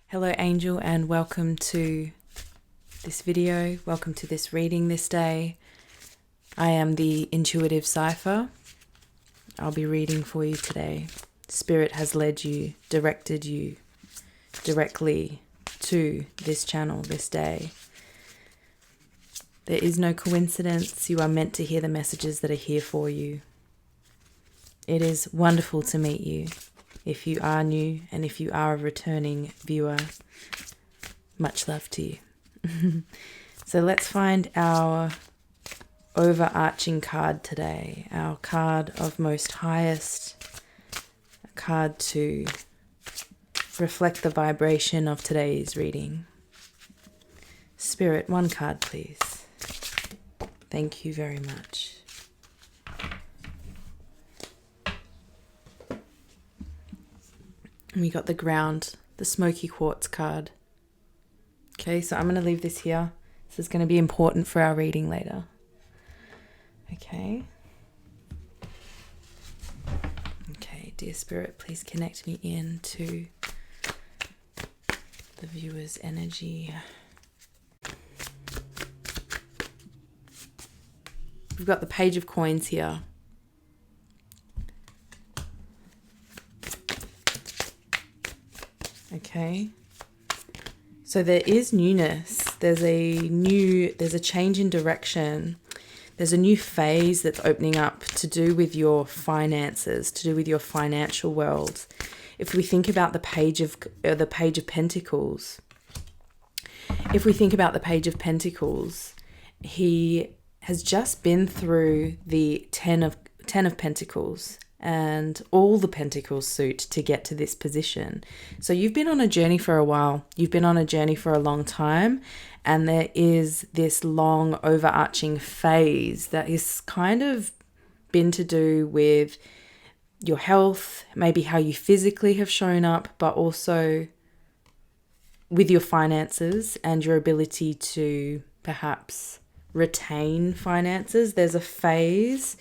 Hello Angel, and welcome to this video. Welcome to this reading this day. I am the Intuitive Cipher. I'll be reading for you today. Spirit has led you, directed you directly to this channel this day. There is no coincidence. You are meant to hear the messages that are here for you. It is wonderful to meet you. If you are new and if you are a returning viewer, much love to you. So let's find our overarching card today, our card of most highest, a card to reflect the vibration of today's reading. Spirit, one card please. Thank you very much. We got the ground, the smoky quartz card. Okay, so I'm going to leave this here. This is going to be important for our reading later. Okay. Okay, dear Spirit, please connect me into the viewer's energy. We've got the Page of Coins here. Okay, so there is newness. There's a change in direction. There's a new phase that's opening up to do with your finances, to do with your financial world. If we think about the Page of Pentacles, he has just been through the Ten of Pentacles and all the Pentacles suit to get to this position. So you've been on a journey for a while. You've been on a journey for a long time, and there is this long overarching phase that is kind of been to do with your health, maybe how you physically have shown up, but also with your finances and your ability to perhaps retain finances. There's a phase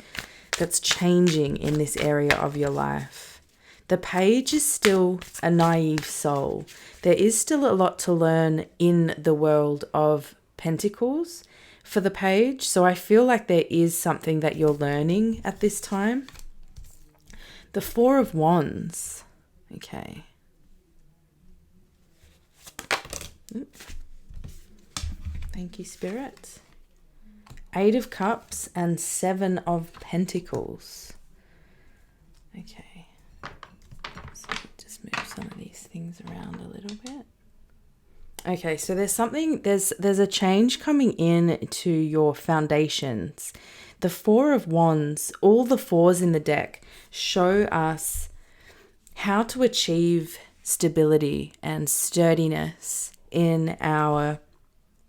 that's changing in this area of your life. The Page is still a naive soul. There is still a lot to learn in the world of Pentacles for the Page. So I feel like there is something that you're learning at this time. The Four of Wands. Okay. Thank you, Spirit. Eight of Cups and Seven of Pentacles. Okay. So just move some of these things around a little bit. Okay, so there's a change coming in to your foundations. The Four of Wands, all the fours in the deck show us how to achieve stability and sturdiness in our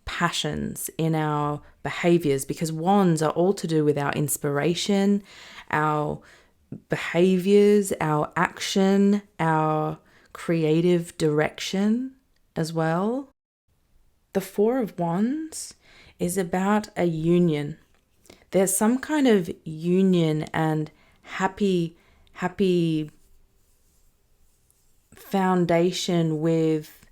passions, in our behaviors, because wands are all to do with our inspiration, our behaviors, our action, our creative direction as well. The Four of Wands is about a union. There's some kind of union and happy foundation with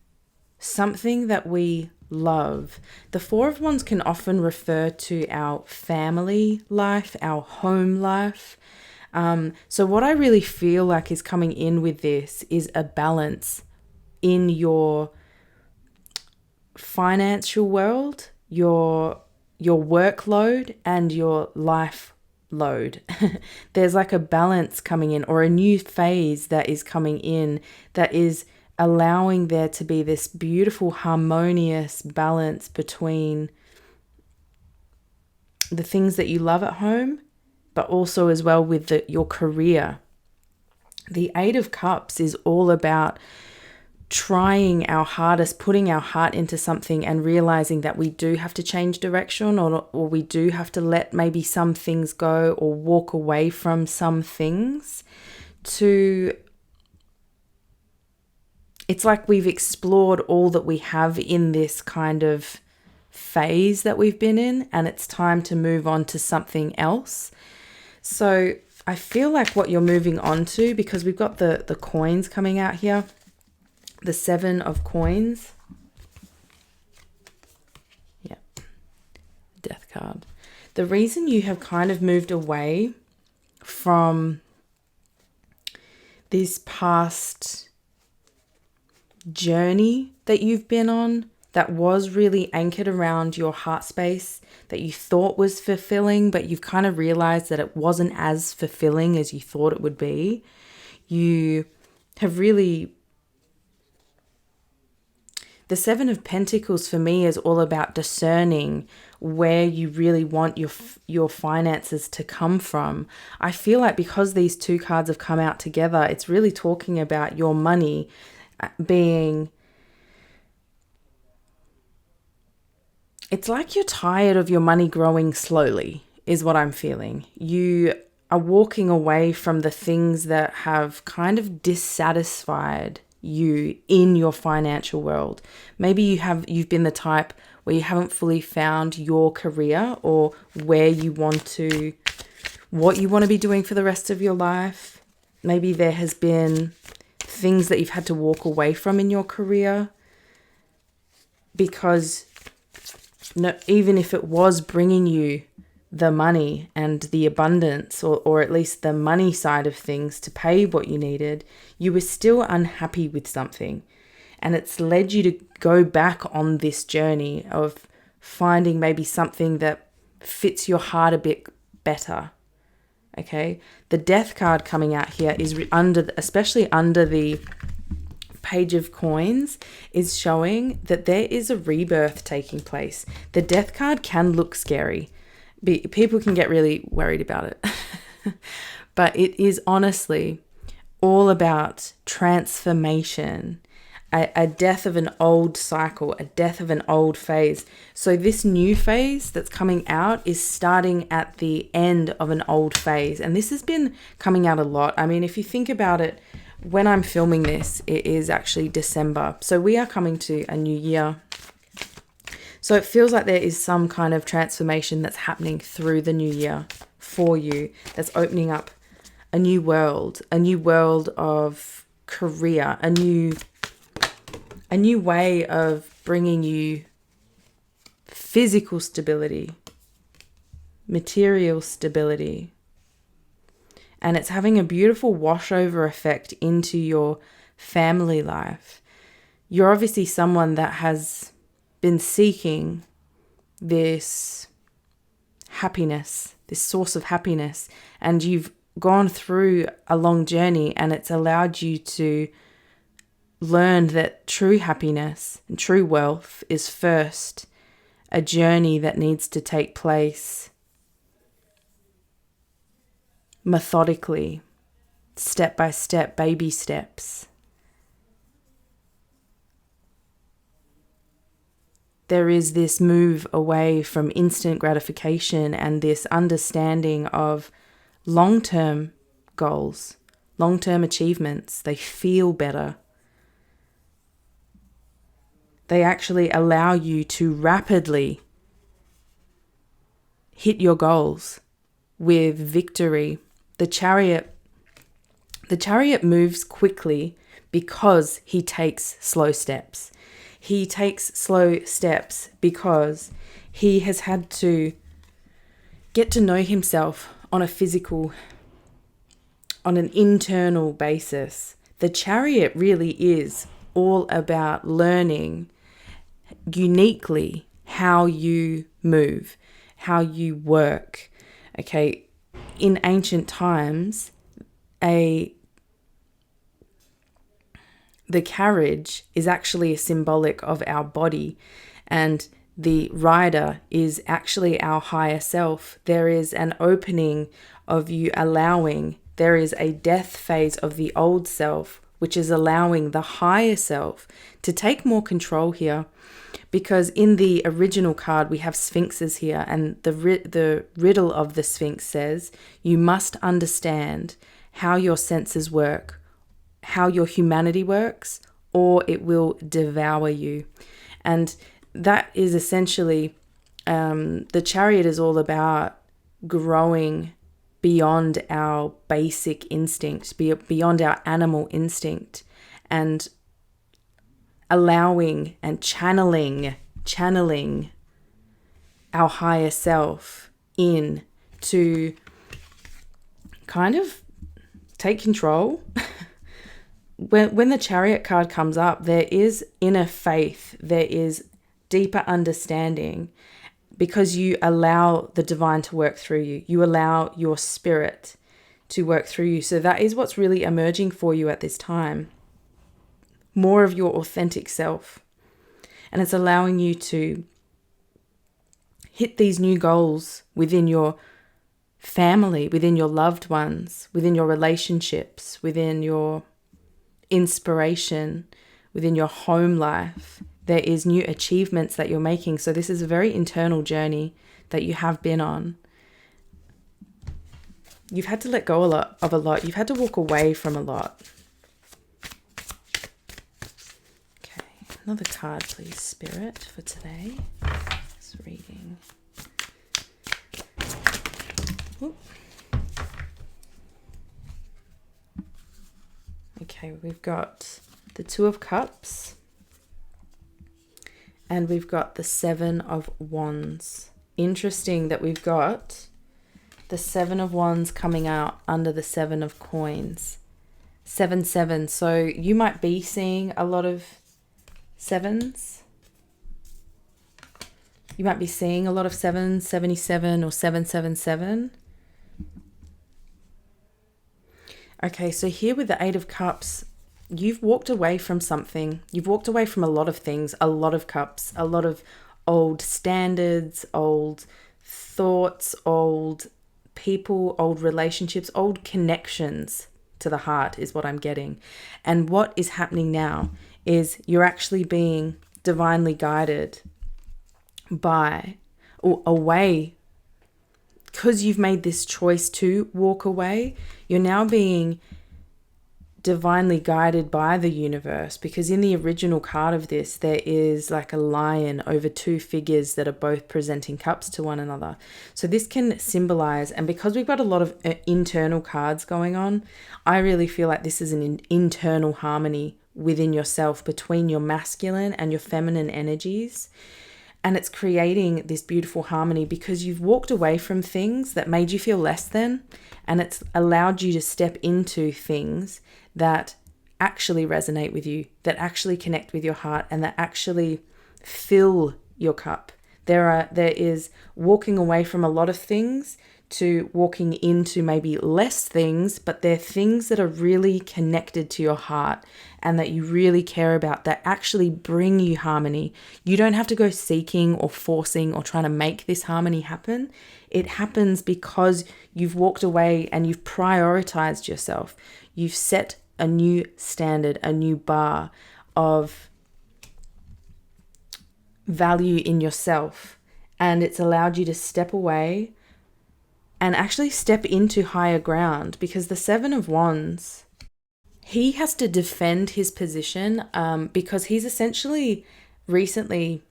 something that we love. The Four of Wands can often refer to our family life, our home life. So what I really feel like is coming in with this is a balance in your financial world, your workload and your life load. There's like a balance coming in, or a new phase that is coming in that is allowing there to be this beautiful harmonious balance between the things that you love at home, but also as well with your career. The Eight of Cups is all about trying our hardest, putting our heart into something and realizing that we do have to change direction, or we do have to let maybe some things go or walk away from some things to... It's like we've explored all that we have in this kind of phase that we've been in, and it's time to move on to something else. So I feel like what you're moving on to, because we've got the coins coming out here, the 7 of coins. Yeah, death card. The reason you have kind of moved away from this past journey that you've been on that was really anchored around your heart space, that you thought was fulfilling, but you've kind of realized that it wasn't as fulfilling as you thought it would be. You have really... The 7 of Pentacles for me is all about discerning where you really want your finances to come from. I feel like because these 2 cards have come out together, it's really talking about your money being... It's like you're tired of your money growing slowly, is what I'm feeling. You are walking away from the things that have kind of dissatisfied you in your financial world. Maybe you've been the type where you haven't fully found your career or what you want to be doing for the rest of your life. Maybe there has been things that you've had to walk away from in your career because even if it was bringing you the money and the abundance, or at least the money side of things to pay what you needed, you were still unhappy with something. And it's led you to go back on this journey of finding maybe something that fits your heart a bit better. Okay? The death card coming out here is especially under the Page of Coins, is showing that there is a rebirth taking place. The death card can look scary. People can get really worried about it. But it is honestly all about transformation, a death of an old cycle, a death of an old phase. So this new phase that's coming out is starting at the end of an old phase. And this has been coming out a lot. I mean, if you think about it, when I'm filming this, it is actually December. So we are coming to a new year. So it feels like there is some kind of transformation that's happening through the new year for you, that's opening up a new world of career, a new way of bringing you physical stability, material stability. And it's having a beautiful washover effect into your family life. You're obviously someone that has been seeking this happiness, this source of happiness, and you've gone through a long journey, and it's allowed you to learn that true happiness and true wealth is first a journey that needs to take place methodically, step by step, baby steps. There is this move away from instant gratification and this understanding of long-term goals, long-term achievements. They feel better. They actually allow you to rapidly hit your goals with victory. The chariot moves quickly because he takes slow steps. He takes slow steps because he has had to get to know himself on an internal basis. The chariot really is all about learning uniquely how you move, how you work. Okay, in ancient times, the carriage is actually a symbolic of our body, and the rider is actually our higher self. There is an opening of you allowing, there is a death phase of the old self, which is allowing the higher self to take more control here. Because in the original card, we have sphinxes here, and the riddle of the sphinx says, you must understand how your senses work, how your humanity works, or it will devour you. And that is essentially, the chariot is all about growing beyond our basic instincts, beyond our animal instinct, and allowing and channeling our higher self in to kind of take control. When the Chariot card comes up, there is inner faith, there is deeper understanding, because you allow the divine to work through you. You allow your spirit to work through you. So that is what's really emerging for you at this time. More of your authentic self. And it's allowing you to hit these new goals within your family, within your loved ones, within your relationships, within your inspiration, within your home life. There is new achievements that you're making. So this is a very internal journey that you have been on. You've had to let go of a lot. You've had to walk away from a lot. Okay, another card, please, Spirit, for today. This reading. Oop. Okay, we've got the Two of Cups. And we've got the Seven of Wands. Interesting that we've got the Seven of Wands coming out under the Seven of Coins. 7-7. So you might be seeing a lot of sevens. You might be seeing a lot of sevens, 77 or 777. Okay, so here with the Eight of Cups, you've walked away from something. You've walked away from a lot of things, a lot of cups, a lot of old standards, old thoughts, old people, old relationships, old connections to the heart is what I'm getting. And what is happening now is you're actually being divinely guided by or away. Because you've made this choice to walk away, you're now being divinely guided by the universe, because in the original card of this, there is like a lion over two figures that are both presenting cups to one another. So this can symbolize, and because we've got a lot of internal cards going on, I really feel like this is an internal harmony within yourself between your masculine and your feminine energies. And it's creating this beautiful harmony because you've walked away from things that made you feel less than, and it's allowed you to step into things that actually resonate with you, that actually connect with your heart, and that actually fill your cup. There is walking away from a lot of things to walking into maybe less things, but they're things that are really connected to your heart and that you really care about, that actually bring you harmony. You don't have to go seeking or forcing or trying to make this harmony happen. It happens because you've walked away and you've prioritized yourself. You've set a new standard, a new bar of value in yourself, and it's allowed you to step away and actually step into higher ground, because the Seven of Wands, he has to defend his position because he's essentially recently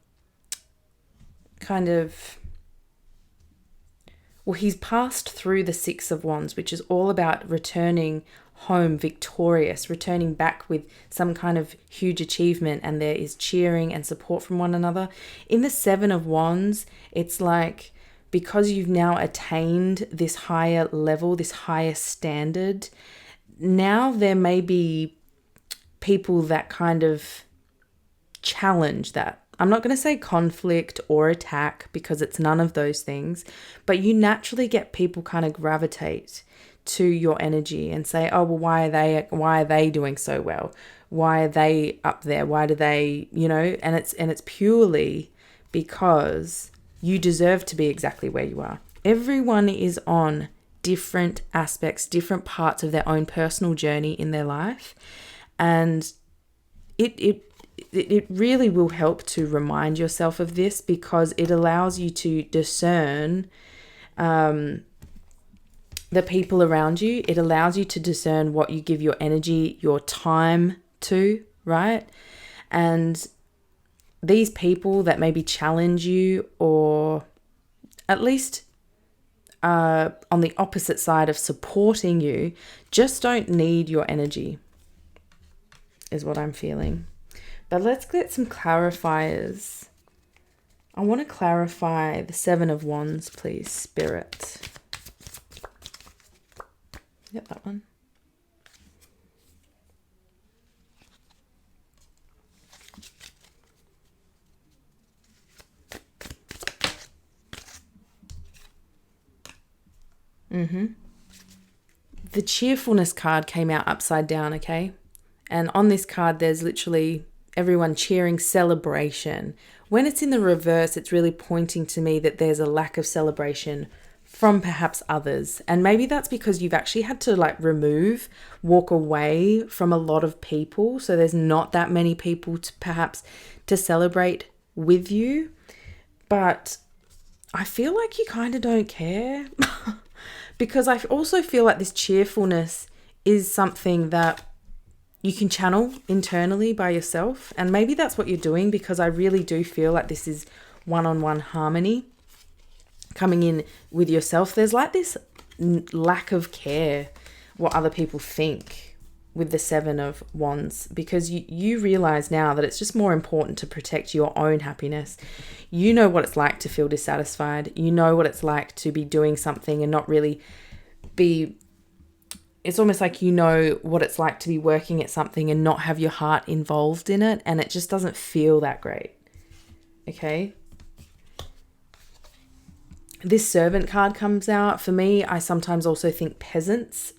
he's passed through the Six of Wands, which is all about returning home victorious, returning back with some kind of huge achievement, and there is cheering and support from one another. In the Seven of Wands, it's like, because you've now attained this higher level, this higher standard, now there may be people that kind of challenge that. I'm not going to say conflict or attack, because it's none of those things, but you naturally get people kind of gravitate to your energy and say, oh, well, why are they doing so well? Why are they up there? Why do they, and it's purely because you deserve to be exactly where you are. Everyone is on different aspects, different parts of their own personal journey in their life. And it really will help to remind yourself of this, because it allows you to discern the people around you. It allows you to discern what you give your energy, your time to, right? And these people that maybe challenge you, or at least on the opposite side of supporting you, just don't need your energy, is what I'm feeling. But let's get some clarifiers. I want to clarify the Seven of Wands, please, Spirit. Yep, that one. The cheerfulness card came out upside down, okay? And on this card, there's literally everyone cheering, celebration. When it's in the reverse, it's really pointing to me that there's a lack of celebration from perhaps others. And maybe that's because you've actually had to walk away from a lot of people. So there's not that many people to celebrate with you. But I feel like you kind of don't care. Because I also feel like this cheerfulness is something that you can channel internally by yourself. And maybe that's what you're doing, because I really do feel like this is one-on-one harmony coming in with yourself. There's like this lack of care what other people think with the Seven of Wands, because you realize now that it's just more important to protect your own happiness. You know what it's like to feel dissatisfied. You know what it's like to be doing something and not really be... It's almost like you know what it's like to be working at something and not have your heart involved in it, and it just doesn't feel that great. Okay? This servant card comes out. For me, I sometimes also think peasants.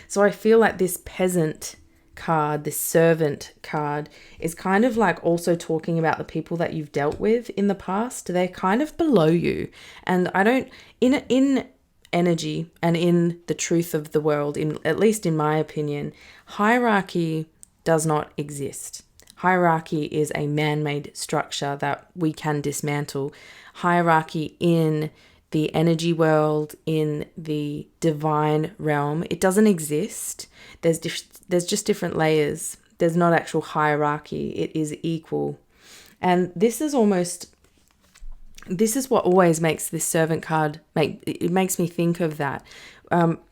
So I feel like this peasant card, this servant card, is kind of like also talking about the people that you've dealt with in the past. They're kind of below you. And I don't, in energy and in the truth of the world, at least in my opinion, hierarchy does not exist. Hierarchy is a man-made structure that we can dismantle. Hierarchy in the energy world, in the divine realm, it doesn't exist. There's just different layers. There's not actual hierarchy. It is equal. And this is what always makes this servant card, it makes me think of that.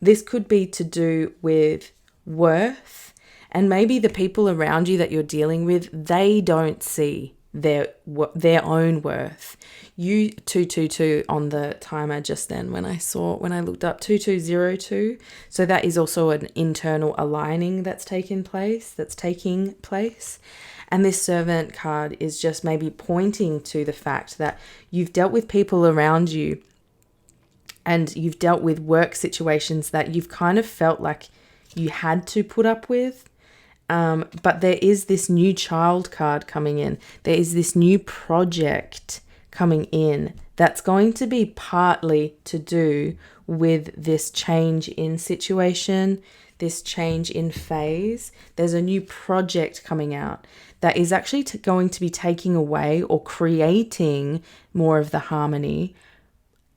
This could be to do with worth, and maybe the people around you that you're dealing with, they don't see their own worth. You 222 on the timer just then when I looked up 2202. So that is also an internal aligning that's taking place. And this servant card is just maybe pointing to the fact that you've dealt with people around you and you've dealt with work situations that you've kind of felt like you had to put up with. But there is this new child card coming in. There is this new project coming in that's going to be partly to do with this change in situation, this change in phase. There's a new project coming out that is actually going to be taking away or creating more of the harmony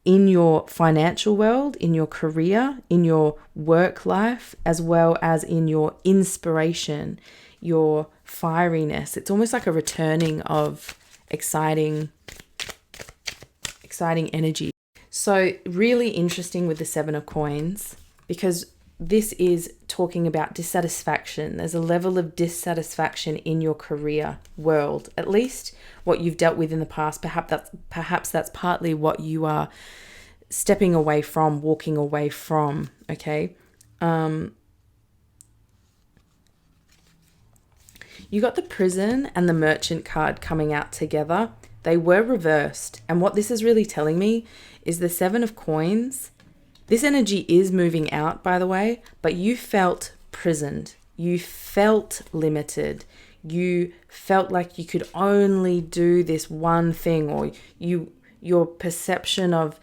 in your financial world, in your career, in your work life, as well as in your inspiration, your fieriness. It's almost like a returning of exciting energy. So really interesting with the Seven of Coins, because this is talking about dissatisfaction. There's a level of dissatisfaction in your career world, at least what you've dealt with in the past. Perhaps that's partly what you are stepping away from, walking away from, okay? You got the Prison and the Merchant card coming out together. They were reversed. And what this is really telling me is the Seven of Coins. This energy is moving out, by the way, but you felt prisoned. You felt limited. You felt like you could only do this one thing, or your perception of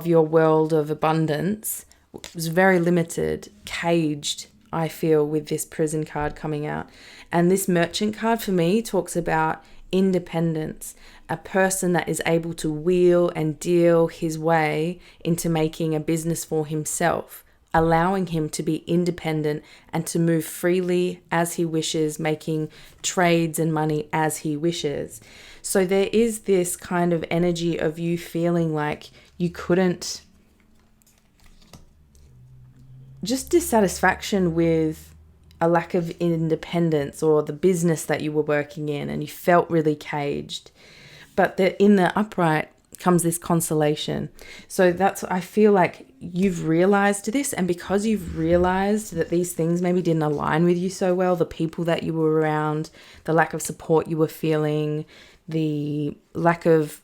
your world of abundance was very limited, caged, I feel, with this Prison card coming out. And this Merchant card for me talks about independence, a person that is able to wheel and deal his way into making a business for himself, allowing him to be independent and to move freely as he wishes, making trades and money as he wishes. So there is this kind of energy of you feeling like you couldn't, just dissatisfaction with a lack of independence, or the business that you were working in and you felt really caged. But in the upright comes this consolation. So I feel like you've realized this, and because you've realized that these things maybe didn't align with you so well, the people that you were around, the lack of support you were feeling, the lack of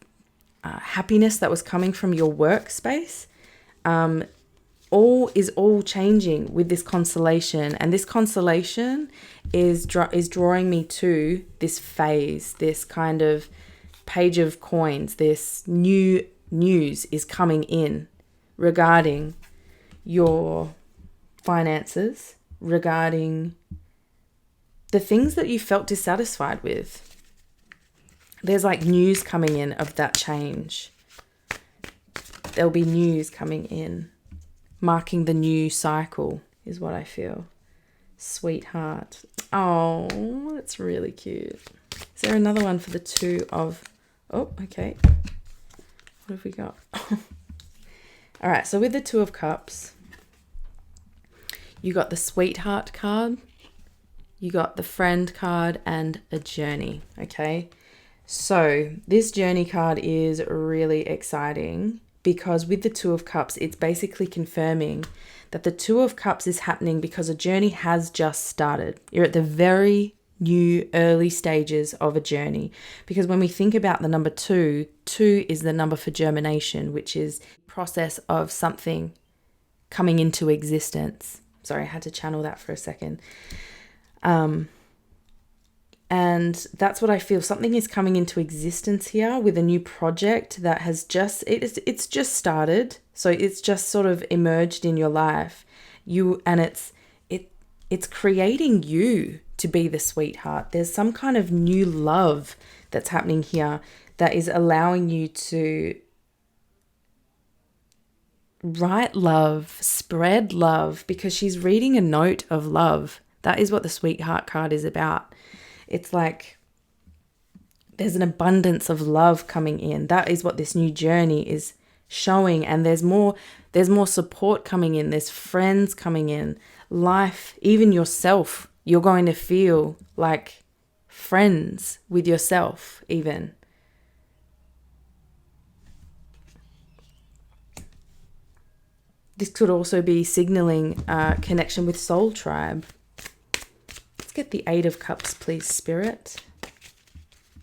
happiness that was coming from your workspace, all changing with this consolation. And this consolation is drawing me to this phase, this kind of page of coins. This new news is coming in regarding your finances, regarding the things that you felt dissatisfied with. There's like news coming in of that change. There'll be news coming in, marking the new cycle is what I feel. Sweetheart. Oh, that's really cute. Is there another one for the two of... Oh, okay. What have we got? All right, so with the Two of Cups, you got the Sweetheart card, you got the Friend card, and a Journey, okay? So this Journey card is really exciting because with the Two of Cups, it's basically confirming that the Two of Cups is happening because a journey has just started. You're at the very new early stages of a journey, because when we think about the number 2 is the number for germination, which is process of something coming into existence. Sorry, I had to channel that for a second. And that's what I feel. Something is coming into existence here with a new project that has it's just started. So it's just sort of emerged in your life. It's creating you to be the sweetheart. There's some kind of new love that's happening here that is allowing you to write love, spread love, because she's reading a note of love. That is what the Sweetheart card is about. It's like there's an abundance of love coming in. That is what this new journey is showing. And there's more support coming in. There's friends coming in. Life, even yourself, you're going to feel like friends with yourself even. This could also be signaling connection with Soul Tribe. Let's get the Eight of Cups, please, Spirit.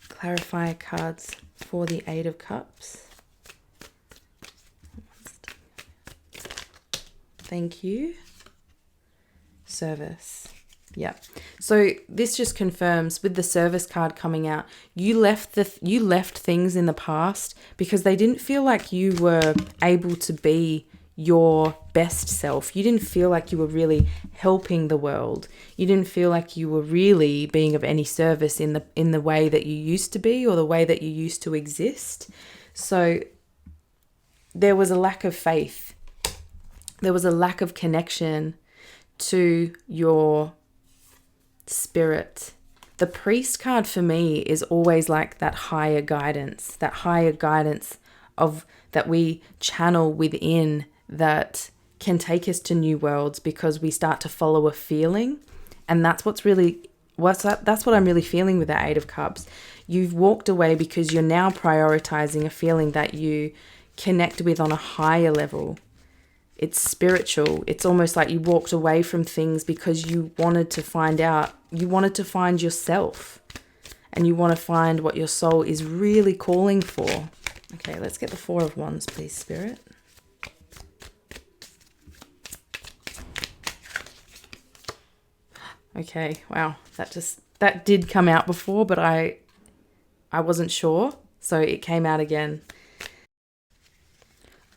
Clarify cards for the Eight of Cups. Thank you. Service. Yeah. So this just confirms with the Service card coming out, you left things in the past because they didn't feel like you were able to be your best self. You didn't feel like you were really helping the world. You didn't feel like you were really being of any service in the way that you used to be or the way that you used to exist. So there was a lack of faith. There was a lack of connection to your spirit. The Priest card for me is always like that higher guidance of that we channel within, that can take us to new worlds because we start to follow a feeling. And that's what I'm really feeling with the Eight of Cups. You've walked away because you're now prioritizing a feeling that you connect with on a higher level. It's spiritual. It's almost like you walked away from things because you wanted to find yourself, and you want to find what your soul is really calling for. Okay, let's get the Four of Wands, please, Spirit. Okay, wow, that did come out before, but I wasn't sure, so it came out again.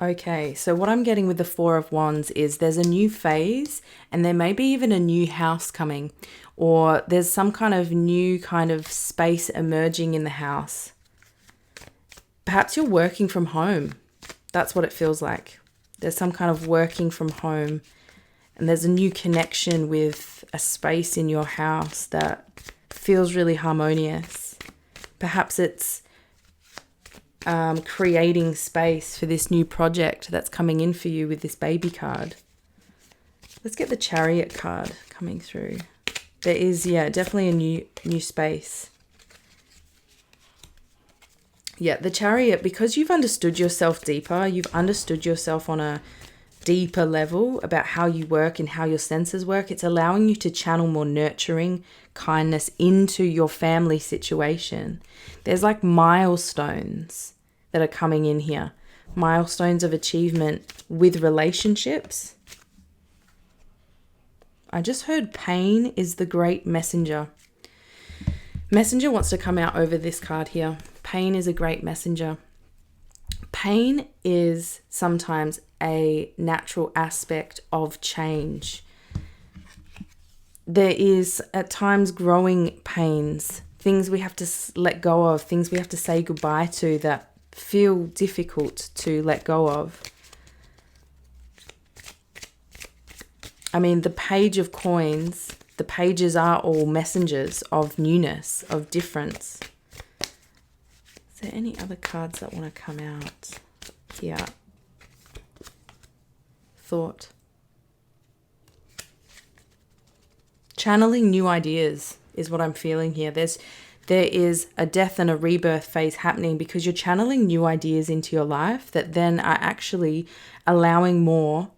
Okay, so what I'm getting with the Four of Wands is there's a new phase, and there may be even a new house coming, or there's some kind of new kind of space emerging in the house. Perhaps you're working from home. That's what it feels like. There's some kind of working from home, and there's a new connection with a space in your house that feels really harmonious. Perhaps it's creating space for this new project that's coming in for you with this Baby card. Let's get the Chariot card coming through. There is, yeah, definitely a new space. Yeah, the Chariot, because you've understood yourself deeper, you've understood yourself on a deeper level about how you work and how your senses work. It's allowing you to channel more nurturing kindness into your family situation. There's like milestones that are coming in here. Milestones of achievement with relationships. I just heard pain is the great messenger. Messenger wants to come out over this card here. Pain is a great messenger. Pain is sometimes a natural aspect of change. There is at times growing pains, things we have to let go of, things we have to say goodbye to that feel difficult to let go of. I mean, the Page of Coins, the pages are all messengers of newness, of difference. Is there any other cards that want to come out here? Thought. Channeling new ideas is what I'm feeling here. There is a death and a rebirth phase happening because you're channeling new ideas into your life that then are actually allowing more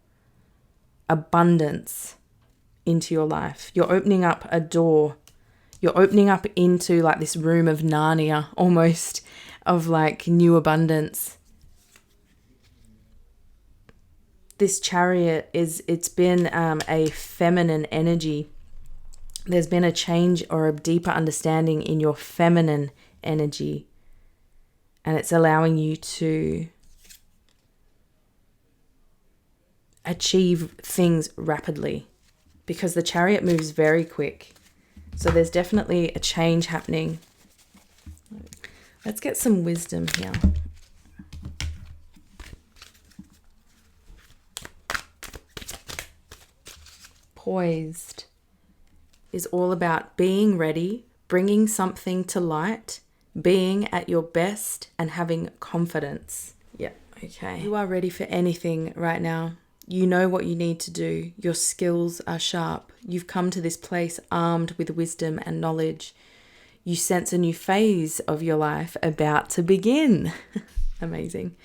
abundance into your life. You're opening up a door. You're opening up into like this room of Narnia almost, of like new abundance. This Chariot it's been a feminine energy. There's been a change or a deeper understanding in your feminine energy. And it's allowing you to achieve things rapidly because the Chariot moves very quick. So there's definitely a change happening. Let's get some wisdom here. Poised is all about being ready, bringing something to light, being at your best and having confidence. Yeah, okay. You are ready for anything right now. You know what you need to do. Your skills are sharp. You've come to this place armed with wisdom and knowledge. You sense a new phase of your life about to begin. Amazing.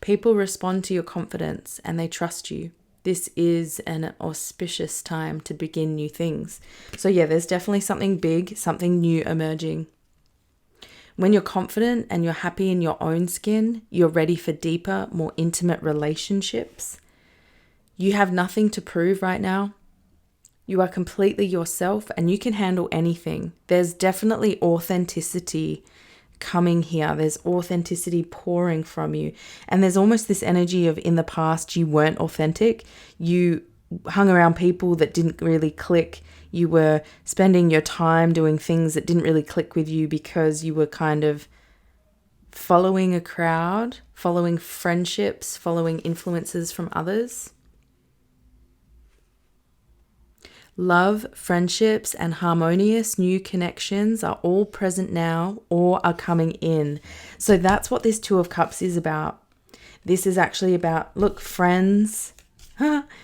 People respond to your confidence and they trust you. This is an auspicious time to begin new things. So yeah, there's definitely something big, something new emerging. When you're confident and you're happy in your own skin, you're ready for deeper, more intimate relationships. You have nothing to prove right now. You are completely yourself and you can handle anything. There's definitely authenticity coming here. There's authenticity pouring from you. And there's almost this energy of in the past you weren't authentic. You hung around people that didn't really click. You were spending your time doing things that didn't really click with you because you were kind of following a crowd, following friendships, following influences from others. Love, friendships, and harmonious new connections are all present now or are coming in. So that's what this Two of Cups is about. This is actually about, look, friends,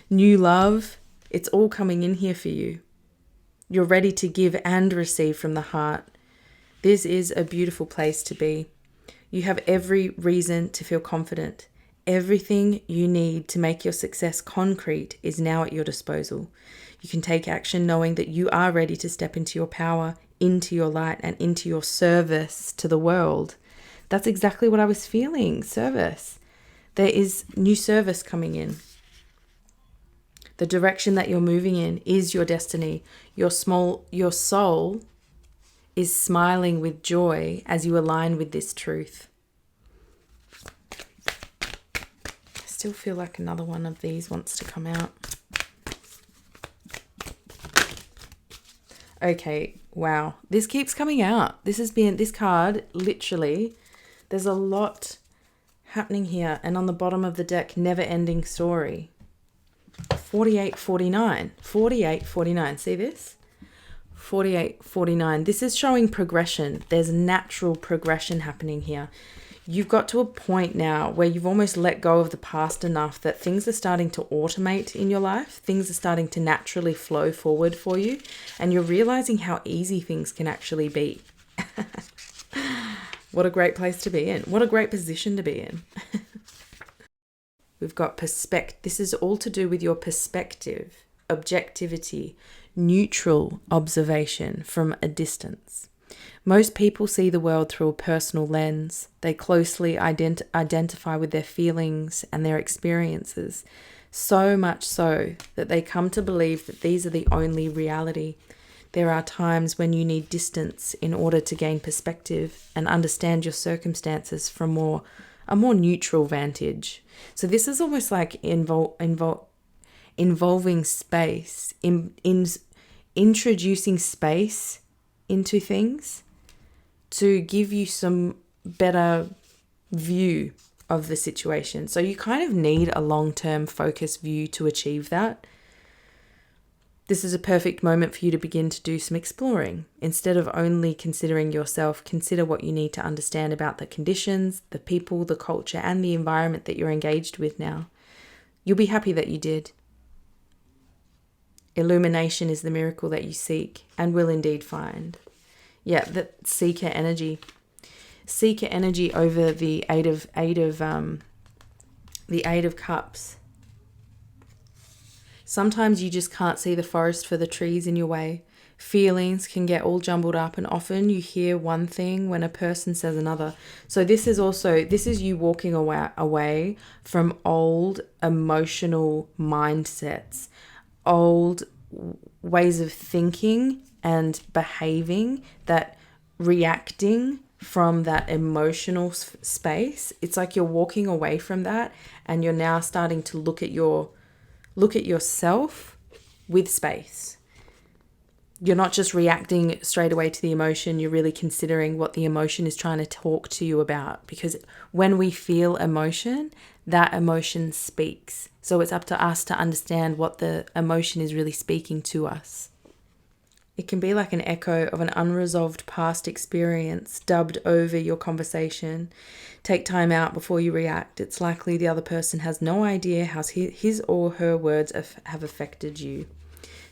new love. It's all coming in here for you. You're ready to give and receive from the heart. This is a beautiful place to be. You have every reason to feel confident. Everything you need to make your success concrete is now at your disposal. You can take action knowing that you are ready to step into your power, into your light, and into your service to the world. That's exactly what I was feeling, service. There is new service coming in. The direction that you're moving in is your destiny. Your soul is smiling with joy as you align with this truth. I still feel like another one of these wants to come out. Okay, wow. This keeps coming out. This card, literally, there's a lot happening here. And on the bottom of the deck, never-ending story. 4849. 4849. See this? 4849. This is showing progression. There's natural progression happening here. You've got to a point now where you've almost let go of the past enough that things are starting to automate in your life. Things are starting to naturally flow forward for you. And you're realizing how easy things can actually be. What a great place to be in. What a great position to be in. We've got perspective. This is all to do with your perspective, objectivity, neutral observation from a distance. Most people see the world through a personal lens. They closely identify with their feelings and their experiences, so much so that they come to believe that these are the only reality. There are times when you need distance in order to gain perspective and understand your circumstances from a more neutral vantage. So this is almost like involving space, introducing space into things to give you some better view of the situation. So you kind of need a long-term focused view to achieve that. This is a perfect moment for you to begin to do some exploring. Instead of only considering yourself, consider what you need to understand about the conditions, the people, the culture, and the environment that you're engaged with now. You'll be happy that you did. Illumination is the miracle that you seek and will indeed find. Yeah, that seeker energy. Seeker energy over the Eight of Cups. Sometimes you just can't see the forest for the trees in your way. Feelings can get all jumbled up, and often you hear one thing when a person says another. So this is you walking away from old emotional mindsets, old ways of thinking and behaving, that reacting from that emotional space. It's like you're walking away from that, and you're now starting to look at yourself with space. You're not just reacting straight away to the emotion. You're really considering what the emotion is trying to talk to you about, because when we feel emotion, that emotion speaks. So it's up to us to understand what the emotion is really speaking to us. It can be like an echo of an unresolved past experience dubbed over your conversation. Take time out before you react. It's likely the other person has no idea how his or her words have affected you.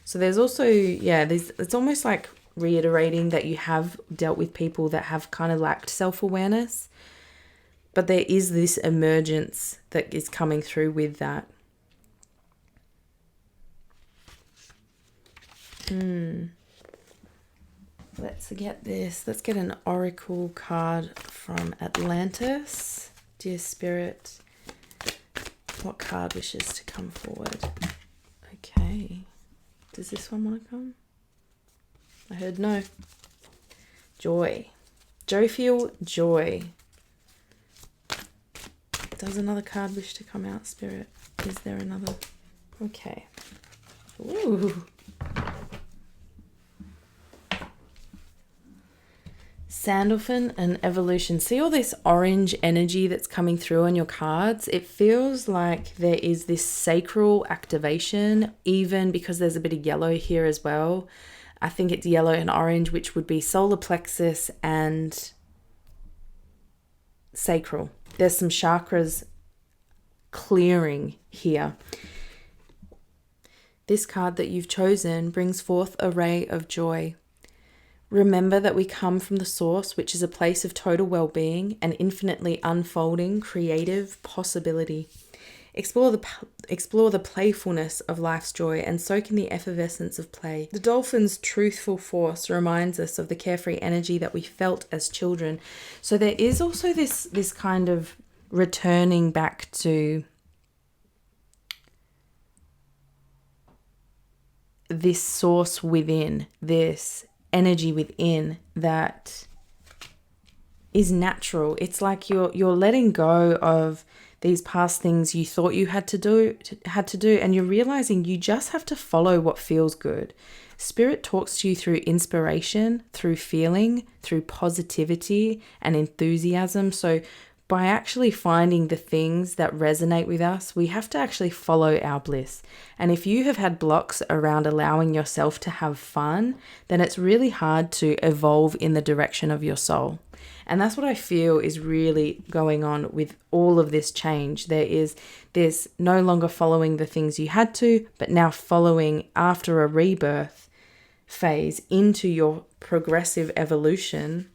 So there's also, it's almost like reiterating that you have dealt with people that have kind of lacked self-awareness. But there is this emergence that is coming through with that. Let's get this. Let's get an oracle card from Atlantis. Dear Spirit, what card wishes to come forward? Okay. Does this one want to come? I heard no. Joy. Jovial joy. Does another card wish to come out, Spirit? Is there another? Okay. Ooh. Sandalphon and evolution. See all this orange energy that's coming through on your cards? It feels like there is this sacral activation, even because there's a bit of yellow here as well. I think it's yellow and orange, which would be solar plexus and sacral. There's some chakras clearing here. This card that you've chosen brings forth a ray of joy. Remember that we come from the source, which is a place of total well-being and infinitely unfolding creative possibility. Explore the playfulness of life's joy and soak in the effervescence of play. The dolphin's truthful force reminds us of the carefree energy that we felt as children. So there is also this kind of returning back to this source within, this energy within that is natural. It's like you're letting go of these past things you thought you had to do, and you're realizing you just have to follow what feels good. Spirit talks to you through inspiration, through feeling, through positivity and enthusiasm. So by actually finding the things that resonate with us, we have to actually follow our bliss. And if you have had blocks around allowing yourself to have fun, then it's really hard to evolve in the direction of your soul. And that's what I feel is really going on with all of this change. There's no longer following the things you had to, but now following after a rebirth phase into your progressive evolution.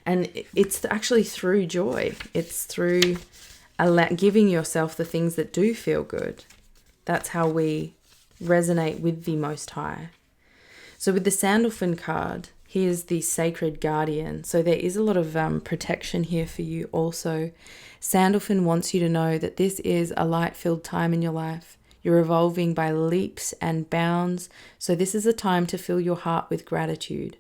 And it's actually through joy. It's through giving yourself the things that do feel good. That's how we resonate with the Most High. So with the Sandalphon card, here's the Sacred Guardian. So there is a lot of protection here for you also. Sandalphon wants you to know that this is a light-filled time in your life. You're evolving by leaps and bounds. So this is a time to fill your heart with gratitude.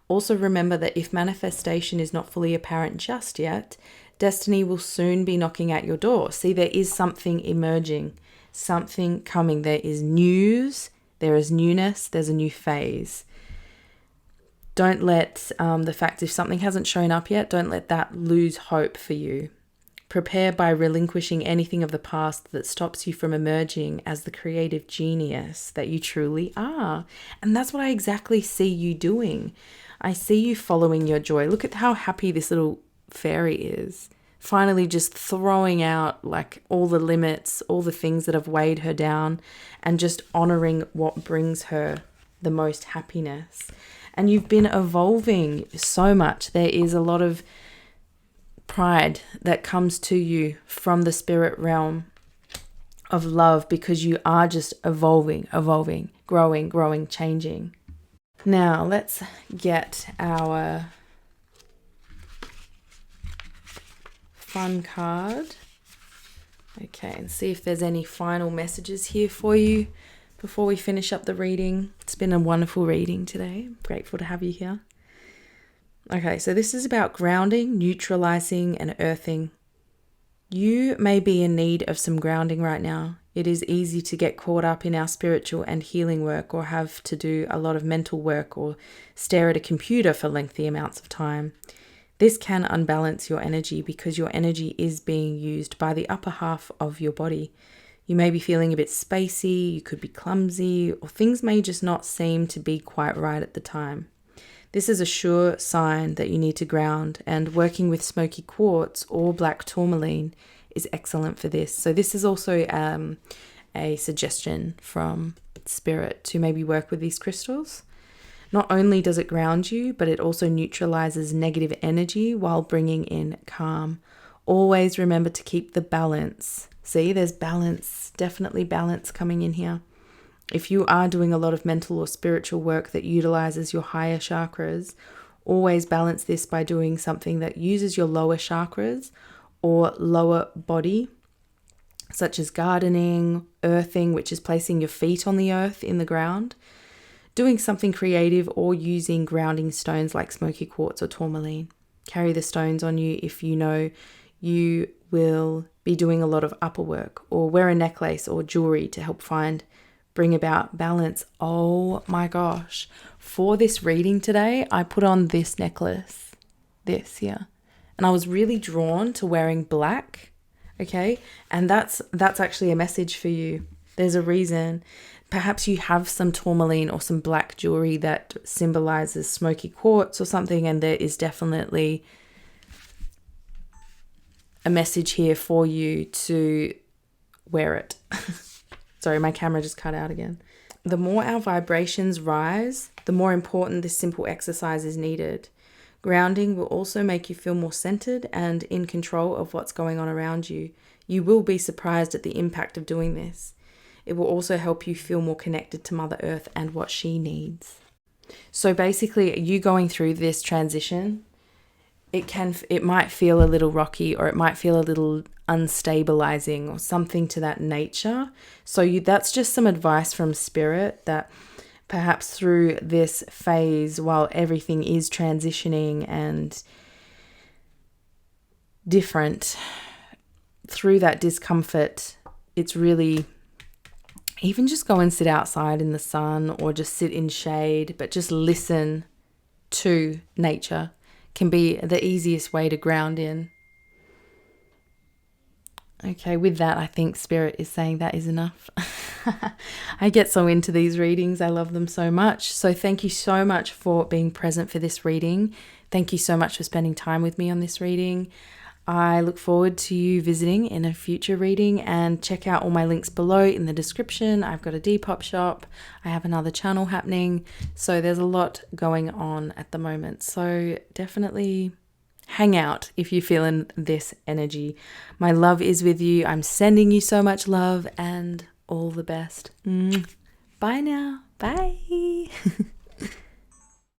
Also remember that if manifestation is not fully apparent just yet, destiny will soon be knocking at your door. See, there is something emerging, something coming. There is news, there is newness, there's a new phase. Don't let the fact if something hasn't shown up yet, don't let that lose hope for you. Prepare by relinquishing anything of the past that stops you from emerging as the creative genius that you truly are. And that's what I exactly see you doing. I see you following your joy. Look at how happy this little fairy is. Finally just throwing out like all the limits, all the things that have weighed her down, and just honoring what brings her the most happiness. And you've been evolving so much. There is a lot of pride that comes to you from the spirit realm of love, because you are just evolving, growing, changing. Now let's get our fun card. Okay, and see if there's any final messages here for you before we finish up the reading. It's been a wonderful reading today. I'm grateful to have you here. Okay, so this is about grounding, neutralizing, and earthing. You may be in need of some grounding right now. It is easy to get caught up in our spiritual and healing work, or have to do a lot of mental work, or stare at a computer for lengthy amounts of time. This can unbalance your energy because your energy is being used by the upper half of your body. You may be feeling a bit spacey, you could be clumsy, or things may just not seem to be quite right at the time. This is a sure sign that you need to ground, and working with smoky quartz or black tourmaline is excellent for this. So this is also a suggestion from Spirit to maybe work with these crystals. Not only does it ground you, but it also neutralizes negative energy while bringing in calm. Always remember to keep the balance. See, there's balance, definitely balance coming in here. If you are doing a lot of mental or spiritual work that utilizes your higher chakras, always balance this by doing something that uses your lower chakras or lower body, such as gardening, earthing, which is placing your feet on the earth in the ground, doing something creative, or using grounding stones like smoky quartz or tourmaline. Carry the stones on you if you know you will be doing a lot of upper work, or wear a necklace or jewelry to help bring about balance. Oh my gosh. For this reading today, I put on this necklace, this here, and I was really drawn to wearing black. Okay. And that's actually a message for you. There's a reason. Perhaps you have some tourmaline or some black jewelry that symbolizes smoky quartz or something, and there is definitely a message here for you to wear it. Sorry, my camera just cut out again. The more our vibrations rise, the more important this simple exercise is needed. Grounding will also make you feel more centered and in control of what's going on around you. You will be surprised at the impact of doing this. It will also help you feel more connected to Mother Earth and what she needs. So basically, you going through this transition, it might feel a little rocky, or it might feel a little unstabilizing, or something to that nature. So that's just some advice from Spirit, that perhaps through this phase, while everything is transitioning and different, through that discomfort, it's really, even just go and sit outside in the sun, or just sit in shade, but just listen to nature can be the easiest way to ground in. Okay, with that, I think Spirit is saying that is enough. I get so into these readings. I love them so much. So thank you so much for being present for this reading. Thank you so much for spending time with me on this reading. I look forward to you visiting in a future reading, and check out all my links below in the description. I've got a Depop shop. I have another channel happening. So there's a lot going on at the moment. So definitely hang out if you're feeling this energy. My love is with you. I'm sending you so much love and all the best. Bye now. Bye.